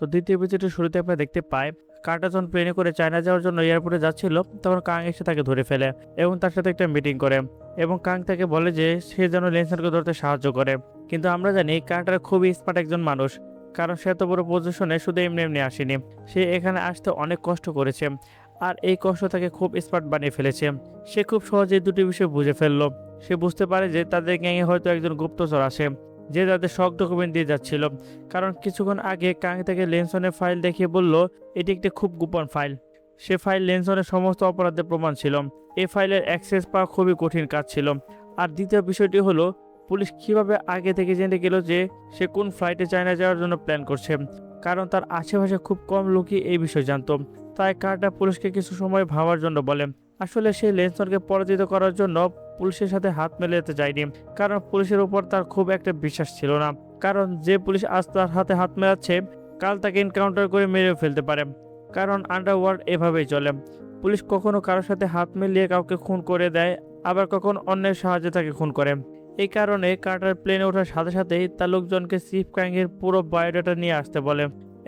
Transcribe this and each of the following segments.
তো দ্বিতীয় এপিসোডের শুরুতে আমরা দেখতে পাই কার্টার যখন প্লেনে করে চায়না যাওয়ার জন্য এয়ারপোর্টে যাচ্ছিল, তখন কাং এসে তাকে ধরে ফেলে এবং তার সাথে একটা মিটিং করে এবং কাং তাকে বলে যে সে যেন লেন্সনকে ধরতে সাহায্য করে। কিন্তু আমরা জানি কার্টার খুবই স্মার্ট একজন মানুষ, কারণ সে এত বড় পজিশনে শুধু এমনি এমনি আসেনি। সে এখানে আসতে অনেক কষ্ট করেছে, আর এই কষ্ট তাকে খুব স্মার্ট বানিয়ে ফেলেছে। সে খুব সহজেই দুটি বিষয় বুঝে ফেললো। সে বুঝতে পারে যে তাদের গ্যাংয়ে হয়তো একজন গুপ্তচর আছে, যে তাদের সব ডকুমেন্ট দিয়ে যাচ্ছিল। কারণ কিছুক্ষণ আগে কাং তাকে লেনসনের ফাইল দেখিয়ে বলল এটি একটি খুব গোপন ফাইল। সে ফাইল লেনসনের সমস্ত অপরাধের প্রমাণ ছিল। এই ফাইলের অ্যাক্সেস পাওয়া খুবই কঠিন কাজ ছিল। আর দ্বিতীয় বিষয়টি হলো পুলিশ কিভাবে আগে থেকে জেনে গেল যে সে কোন ফ্লাইটে চায়না যাওয়ার জন্য প্ল্যান করছে, কারণ তার আশেপাশে খুব কম লোকই এই বিষয় জানতো। তাই কার্টার পুলিশকে কিছু সময় ভাবার জন্য বলে। আসলে সে লেনসনকে পরাজিত করার জন্য পুলিশের সাথে হাত মেলাতে যায়নি, কারণ পুলিশের উপর তার খুব একটা বিশ্বাস ছিল না। কারণ যে পুলিশ আজ তার হাতে হাত মেলাচ্ছে, কাল তাকে এনকাউন্টার করে মেরেও ফেলতে পারে। কারণ আন্ডারওয়ার্ল্ড এভাবেই চলে। পুলিশ কখনো কারোর সাথে হাত মিলিয়ে কাউকে খুন করে দেয়, আবার কখনো অন্যের সাহায্যে তাকে খুন করে। এই কারণে কার্টার প্লেনে ওঠার সাথে সাথেই তার লোকজনকে চিফ ক্যাংয়ের পুরো বায়োডাটা নিয়ে আসতে বলে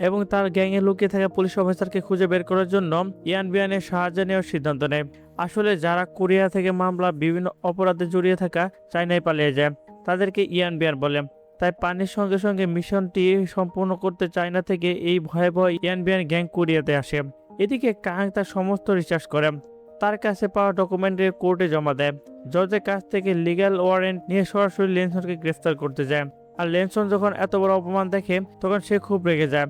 এবং তার গ্যাংয়ে লুকিয়ে থাকা পুলিশ অফিসারকে খুঁজে বের করার জন্য ইয়ান বিয়ানের সাহায্য নেওয়ার সিদ্ধান্ত নেয়। আসলে যারা কোরিয়া থেকে মামলা বিভিন্ন অপরাধে জড়িয়ে থাকা চায়নায় পালিয়ে যায়, তাদেরকে ইয়ান বিয়ান বলে। তাই পানির সঙ্গে সঙ্গে মিশনটি সম্পূর্ণ করতে চায়না থেকে এই ভয়াবহ ইয়ান বিয়ান গ্যাং কোরিয়াতে আসে। এদিকে কাং তার সমস্ত রিসার্চ করে তার কাছে পাওয়া ডকুমেন্টের কোর্টে জমা দেয়। জর্জের কাছ থেকে লিগ্যাল ওয়ারেন্ট নিয়ে সরাসরি লেনসনকে গ্রেফতার করতে যায়। আর লেনসন যখন এত বড় অপমান দেখে তখন সে খুব রেগে যায়।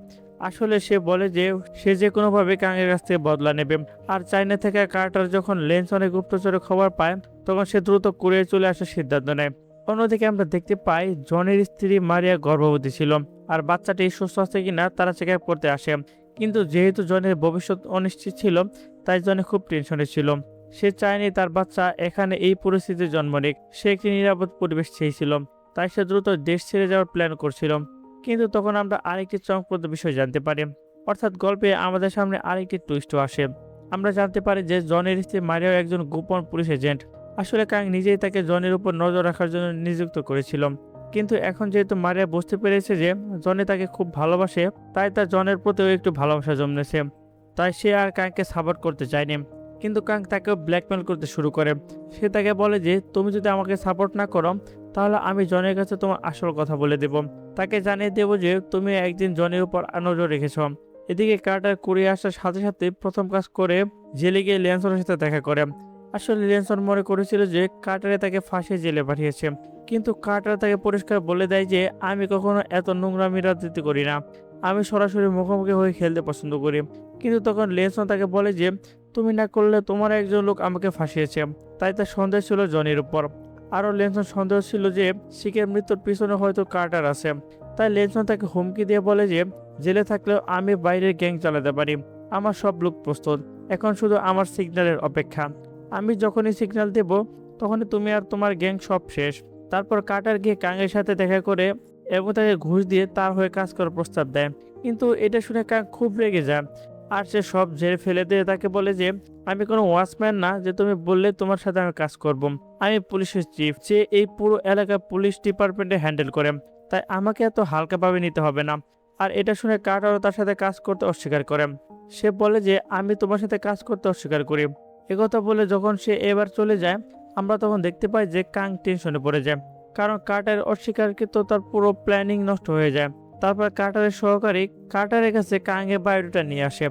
আসলে সে বলে যে সে যে কোনোভাবে কাংয়ের কাছ থেকে বদলা নেবে। আর চায়না থেকে কার্টার যখন লেনসনের গুপ্তচরের খবর পায়, তখন সে দ্রুত কোরিয়ায় চলে আসার সিদ্ধান্ত নেয়। অন্যদিকে আমরা দেখতে পাই জনের স্ত্রী মারিয়া গর্ভবতী ছিল, আর বাচ্চাটি সুস্থ আছে কিনা তারা চেক আপ করতে আসে। কিন্তু যেহেতু জনের ভবিষ্যৎ অনিশ্চিত ছিল, তাই জনে খুব টেনশনে ছিল। সে চায়নি তার বাচ্চা এখানে এই পরিস্থিতির জন্ম নিক। সে একটি নিরাপদ পরিবেশ চেয়েছিল, তাই সে দ্রুত দেশ ছেড়ে যাওয়ার প্ল্যান করছিল। কিন্তু তখন আমরা আরেকটি চমকপ্রদ বিষয় জানতে পারি, অর্থাৎ গল্পে আমাদের সামনে আরেকটি টুইস্টও আসে। আমরা জানতে পারি যে জনের স্ত্রী মারিয়াও একজন গোপন পুলিশ এজেন্ট। আসলে কাং নিজেই তাকে জনের উপর নজর রাখার জন্য নিযুক্ত করেছিল। কিন্তু এখন যেহেতু মারিয়া বুঝতে পেরেছে যে জনে তাকে খুব ভালোবাসে, তাই তার জনের প্রতিও একটু ভালোবাসা জন্মেছে। তাই সে আর কাংকে সাপোর্ট করতে চায়নি। কিন্তু কাং তাকেও ব্ল্যাকমেল করতে শুরু করে। সে তাকে বলে যে তুমি যদি আমাকে সাপোর্ট না করো, তাহলে আমি জনের কাছে তোমার আসল কথা বলে দেব। তাকে জানিয়ে দেব যে তুমি একদিন জনের উপর নজর রেখেছ। এদিকে কার্টার কোরিয়া আসার সাথে সাথে প্রথম কাজ করে জেলে গিয়ে লেনসনের সাথে দেখা করে। আসলে লেনসন মনে করেছিল যে কার্টারে তাকে ফাঁসিয়ে জেলে পাঠিয়েছে, কিন্তু কার্টার তাকে পরিষ্কার বলে দেয় যে আমি কখনো এত নোংরামি রাজনীতি করি না, আমি সরাসরি মুখোমুখি হয়ে খেলতে পছন্দ করি। কিন্তু তখন লেনসন তাকে বলে যে তুমি না করলে তোমার একজন লোক আমাকে ফাঁসিয়েছে। তাই তার সন্দেহ ছিল জনির উপর। আরও লেনসন সন্দেহ ছিল যে শিকের মৃত্যুর পিছনে হয়তো কার্টার আছে। তাই লেনসন তাকে হুমকি দিয়ে বলে যে জেলে থাকলেও আমি বাইরের গ্যাং চালাতে পারি, আমার সব লোক প্রস্তুত, এখন শুধু আমার সিগন্যালের অপেক্ষা। আমি যখনই সিগন্যাল দেব তখনই তুমি আর তোমার গ্যাং সব শেষ। তারপর কার্টার গিয়ে কাংয়ের সাথে দেখা করে এবং তাকে ঘুষ দিয়ে তার হয়ে কাজ করার প্রস্তাব দেয়। কিন্তু এটা শুনে কাং খুব রেগে যায়, আর সে সব ঝেড়ে ফেলে দিয়ে তাকে বলে যে আমি কোনো ওয়াচম্যান না যে তুমি বললে তোমার সাথে আমি কাজ করব। আমি পুলিশের চিফ, যে এই পুরো এলাকা পুলিশ ডিপার্টমেন্টে হ্যান্ডেল করে, তাই আমাকে এত হালকাভাবে নিতে হবে না। আর এটা শুনে কার্টারও তার সাথে কাজ করতে অস্বীকার করে। সে বলে যে আমি তোমার সাথে কাজ করতে অস্বীকার করি। একথা বলে যখন সে এবার চলে যায়, আমরা তখন দেখতে পাই যে কাং টেনশনে পড়ে যায়, কারণ কার্টারের অস্বীকারকৃত তার পুরো প্ল্যানিং নষ্ট হয়ে যায়। তারপর কার্টারের সহকারী কার্টারের কাছে কাংয়ের বায়োডাটা নিয়ে আসে।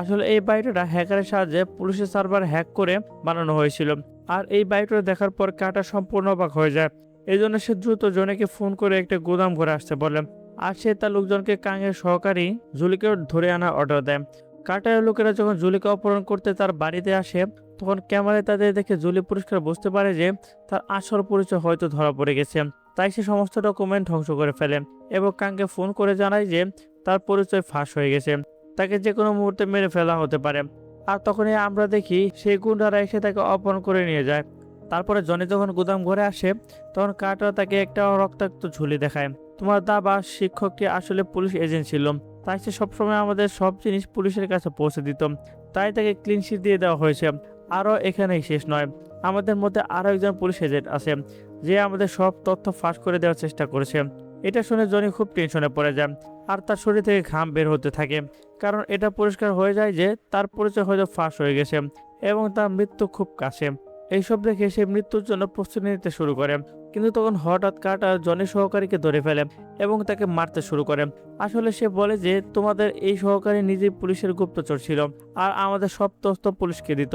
আসলে এই বায়োডাটা হ্যাকারের সাহায্যে পুলিশের সার্ভার হ্যাক করে বানানো হয়েছিল। আর এই বায়োডাটা দেখার পর কার্টার সম্পূর্ণ অবাক হয়ে যায়। এই জন্য সে দ্রুত জনেকে ফোন করে একটা গোদাম ঘরে আসতে বলে। আর সে তার লোকজনকে কাংয়ের সহকারী জুলিকে ধরে আনার অর্ডার দেয়। কার্টারের লোকেরা যখন জুলিকে অপহরণ করতে তার বাড়িতে আসে, তখন ক্যামেরায় তাদের দেখে জুলি পরিষ্কার বুঝতে পারে যে তার আসল পরিচয় হয়তো ধরা পড়ে গেছে। তাই সে সমস্ত ডকুমেন্ট ধ্বংস করে ফেলে এবং কাংকে ফোন করে জানায় যে তার পরিচয় ফাঁস হয়ে গেছে, তাকে যে কোনো মুহূর্তে মেরে ফেলা হতে পারে। আর তখনই আমরা দেখি সেই গুন্ডারা এসে তাকে অপহরণ করে নিয়ে যায়। তারপরে জনি যখন গুদাম ঘরে আসে, তখন কার্টার তাকে একটা রক্তাক্ত ঝুলি দেখায়। তোমার দাবা শিক্ষকটি আসলে পুলিশ এজেন্ট ছিল, তাই সে সবসময় আমাদের সব জিনিস পুলিশের কাছে পৌঁছে দিত, তাই তাকে ক্লিন শিট দিয়ে দেওয়া হয়েছে। আরও এখানেই শেষ নয়, আমাদের মধ্যে আরও একজন পুলিশ এজেন্ট আছে যে আমাদের সব তথ্য ফাঁস করে দেওয়ার চেষ্টা করেছে। এটা শুনে জনি খুব টেনশনে পড়ে যায় আর তার শরীর থেকে ঘাম বের হতে থাকে, কারণ এটা পরিষ্কার হয়ে যায় যে তার পরিচয় হয়তো ফাঁস হয়ে গেছে এবং তার মৃত্যু খুব কাছে। এইসব দেখে সে মৃত্যুর জন্য প্রস্তুতি নিতে শুরু করে, কিন্তু তখন হঠাৎ কার্টার জনির সহকারীকে ধরে ফেলে এবং তাকে মারতে শুরু করে। আসলে সে বলে যে তোমাদের এই সহকারী নিজেই পুলিশের গুপ্তচর ছিল আর আমাদের সব তথ্য পুলিশকে দিত,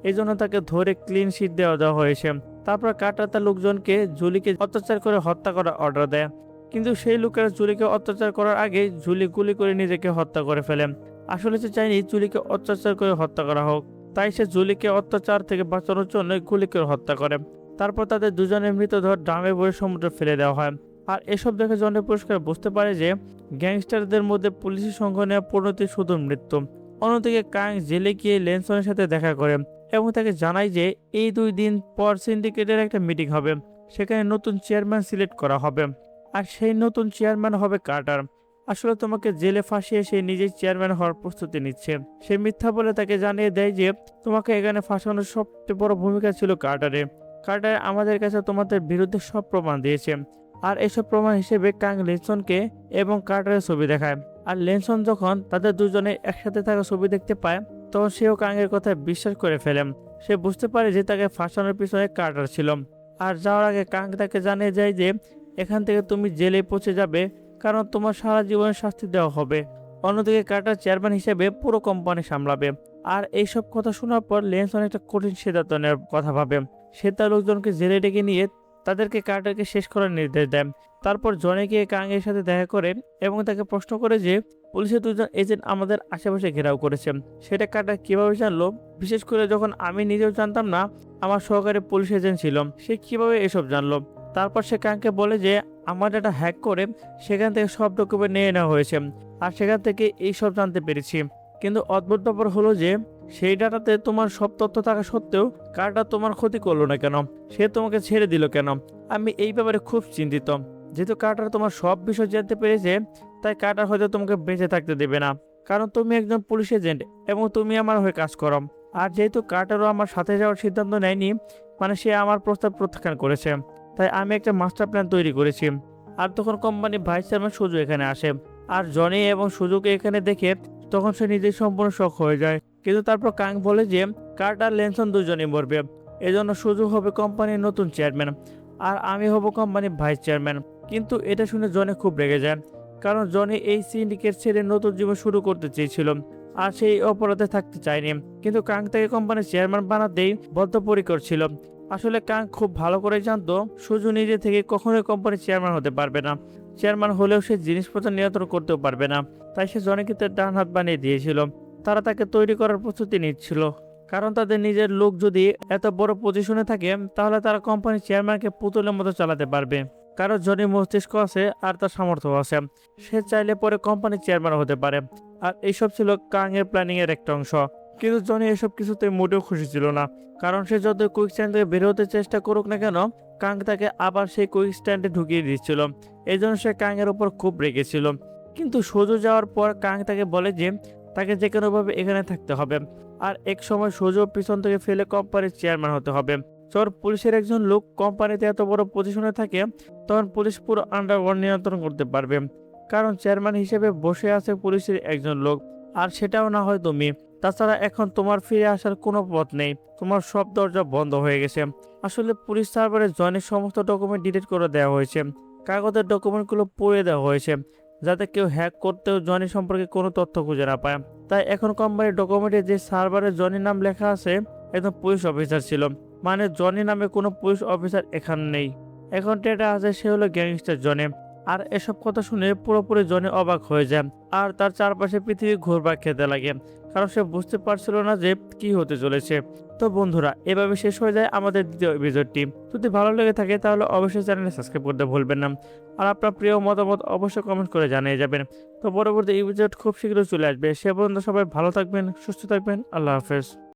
এই জন্য তাকে ধরে ক্লিন শিট দেওয়া হয়েছে। তারপর কার্টার তার লোকজনকে জুলিকে অত্যাচার করে হত্যা করার অর্ডার দেয়, কিন্তু সেই লোকেরা জুলিকে অত্যাচার করার আগে জুলি গুলি করে নিজেকে হত্যা করে ফেলে। আসলে সে চায়নি জুলিকে অত্যাচার করে হত্যা করা হোক, তাই সে জুলিকে অত্যাচার থেকে বাঁচানোর জন্য গুলি করে হত্যা করে। তারপর তাদের দুজনের মৃতদেহ ড্রামে ভরে সমুদ্রে ফেলে দেওয়া হয়। আর এসব দেখে জনি পরিষ্কার বুঝতে পারে যে গ্যাংস্টারদের মধ্যে পুলিশের সঙ্গে নেওয়া পরিণতি শুধু মৃত্যু। অন্যদিকে কাং জেলে গিয়ে লেনসনের সাথে দেখা করে এবং তাকে জানায় যে এই 2 দিন পর সিন্ডিকেটের একটা মিটিং হবে, সেখানে নতুন চেয়ারম্যান সিলেক্ট করা হবে আর সেই নতুন চেয়ারম্যান হবে কার্টার। আসলে তোমাকে জেলে ফাঁসিয়ে সে নিজেই চেয়ারম্যান হওয়ার প্রস্তুতি নিচ্ছে। সে মিথ্যা বলে তাকে জানিয়ে দেয় যে তোমাকে এখানে ফাঁসানোর সবচেয়ে বড় ভূমিকা ছিল কার্টারের। কার্টার আমাদের কাছে তোমাদের বিরুদ্ধে সব প্রমাণ দিয়েছে। আর এসব প্রমাণ হিসেবে কাং লেনসনকে এবং কার্টারের ছবি দেখায়। আর লেনসন যখন তাদের দুজনে একসাথে থাকা ছবি দেখতে পায় তখন সেও কাংয়ের কথায় বিশ্বাস করে ফেলে। সে বুঝতে পারে যে তাকে ফাঁসানোর পিছনে কার্টার ছিল। আর যাওয়ার আগে কাং তাকে জানিয়ে যায় যে এখান থেকে তুমি জেলে পৌঁছে যাবে, কারণ তোমার সারা জীবনের শাস্তি দেওয়া হবে। অন্যদিকে কার্টার চেয়ারম্যান হিসেবে পুরো কোম্পানি সামলাবে। আর এইসব কথা শোনার পর লেনসন একটা কঠিন সিদ্ধান্ত নেওয়ার কথা ভাবে। সে তার লোকজনকে জেলে ডেকে নিয়ে তাদেরকে কার্টারকে শেষ করার নির্দেশ দেয়। তারপর জনি গিয়ে কাংয়ের সাথে দেখা করে এবং তাকে প্রশ্ন করে যে পুলিশের 2জন এজেন্ট আমাদের আশেপাশে ঘেরাও করেছে, সেটা কার্টার কিভাবে জানলো, বিশেষ করে যখন আমি নিজেও জানতাম না আমার সহকারী পুলিশ এজেন্ট ছিল, সে কিভাবে এসব জানলো। তারপর সে কাংকে বলে যে আমার ডাটা হ্যাক করে সেখান থেকে সব ডকুমেন্ট নিয়ে নেওয়া হয়েছে আর সেখান থেকে এই সব জানতে পেরেছি। কিন্তু অদ্ভুত ব্যাপার হলো যে সেই ডাটাতে তোমার সব তথ্য থাকা সত্ত্বেও কার্টার তোমার ক্ষতি করলো না কেন, সে তোমাকে ছেড়ে দিল কেন? আমি এই ব্যাপারে খুব চিন্তিত। যেহেতু কার্টার তোমার সব বিষয় জানতে পেরেছে, তাই কার্টার হয়তো তোমাকে বেঁচে থাকতে দেবে না, কারণ তুমি একজন পুলিশ এজেন্ট এবং তুমি আমার হয়ে কাজ করো। আর যেহেতু কার্টারও আমার সাথে যাওয়ার সিদ্ধান্ত নেয়নি, মানে সে আমার প্রস্তাব প্রত্যাখ্যান করেছে, তাই আমি একটা মাস্টার প্ল্যান তৈরি করেছি। আর তখন কোম্পানির ভাইস চেয়ারম্যান সুজু এখানে আসে। আর জনি এবং সুজুকে এখানে দেখে তখন সে নিজেই সম্পূর্ণ শক হয়ে যায়। কিন্তু তারপর কাং বলে যে কার্টার লেনসন দুজনেই মরবে, এজন্য সুজু হবে কোম্পানির নতুন চেয়ারম্যান আর আমি হব কোম্পানির ভাইস চেয়ারম্যান। কিন্তু এটা শুনে জনি খুব রেগে যায়, কারণ জনি এই সিন্ডিকেট ছেড়ে নতুন জীবন শুরু করতে চেয়েছিল আর সেই অপরাধে থাকতে চায়নি। কিন্তু কাং তাকে কোম্পানির চেয়ারম্যান বানাতেই বদ্ধপরিকর ছিল। আসলে কাং খুব ভালো করে জানতো সুজু নিজে থেকে কখনোই কোম্পানির চেয়ারম্যান হতে পারবে না। চেয়ারম্যান হলেও সে জিনিসপত্র নিয়ন্ত্রণ করতেও পারবে না, তাই সে জনিকে তার ডান হাত বানিয়ে দিয়েছিল। তারা তাকে তৈরি করার প্রস্তুতি নিচ্ছিল, কারণ তাদের নিজের লোক যদি এত বড় পজিশনে থাকে তাহলে তারা কোম্পানির চেয়ারম্যানকে পুতুলের মতো চালাতে পারবে। কারণ জনির মস্তিষ্ক আছে আর তার সামর্থ্য আছে, সে চাইলে পরে কোম্পানির চেয়ারম্যান হতে পারে। আর এইসব ছিল কাং এর প্ল্যানিং এর একটা অংশ। কিন্তু জনি এসব কিছুতে মোটেও খুশি ছিল না, কারণ সে যত কুইক স্ট্যান্ড থেকে বের হতে চেষ্টা করুক না কেন কাং তাকে আবার সেই কুইক স্ট্যান্ডে ঢুকিয়ে দিচ্ছিল। এই জন্য সে কাং এর উপর খুব রেগেছিল। কিন্তু সোজো যাওয়ার পর কাং তাকে বলে যে তাকে যে কোনোভাবে এখানে থাকতে হবে আর এক সময় সোজো পিছন থেকে ফেলে কোম্পানির চেয়ারম্যান হতে হবে। চোর পুলিশের একজন লোক কোম্পানিতে এত বড় পজিশনে থাকে তখন পুলিশ পুরো আন্ডারওয়ার্ল্ড নিয়ন্ত্রণ করতে পারবে, কারণ চেয়ারম্যান হিসেবে বসে আছে পুলিশের একজন লোক, আর সেটাও না হয় তুমি। তাছাড়া এখন তোমার ফিরে আসার কোনো পথ নেই, তোমার সব দরজা বন্ধ হয়ে গেছে। আসলে পুলিশ সার্ভারে জয়েনের সমস্ত ডকুমেন্ট ডিলিট করে দেওয়া হয়েছে, কাগজের ডকুমেন্টগুলো পড়ে দেওয়া হয়েছে, যাতে কেউ হ্যাক করতেও জনি সম্পর্কে কোনো তথ্য খুঁজে না পায়। তাই এখন কোম্পানির ডকুমেন্টে যে সার্ভারে জনির নাম লেখা আছে একজন পুলিশ অফিসার ছিল, মানে জনি নামে কোনো পুলিশ অফিসার এখানে নেই। এখন যেটা আছে সে হলো গ্যাংস্টার জনি। আর এসব কথা শুনে পুরোপুরি জনি অবাক হয়ে যায় আর তার চারপাশে পৃথিবী ঘুরপাক খেতে লাগে, কারণ সে বুঝতে পারছিল না যে কি হতে চলেছে। তো বন্ধুরা, এভাবে শেষ হয়ে যায় আমাদের দ্বিতীয় এপিসোডটি। যদি ভালো লেগে থাকে তাহলে অবশ্যই চ্যানেলে সাবস্ক্রাইব করতে ভুলবেন না, আর আপনার প্রিয় মতামত অবশ্যই কমেন্ট করে জানিয়ে যাবেন। তো পরবর্তী এপিসোড খুব শীঘ্রই চলে আসবে, সে পর্যন্ত সবাই ভালো থাকবেন, সুস্থ থাকবেন, আল্লাহ হাফেজ।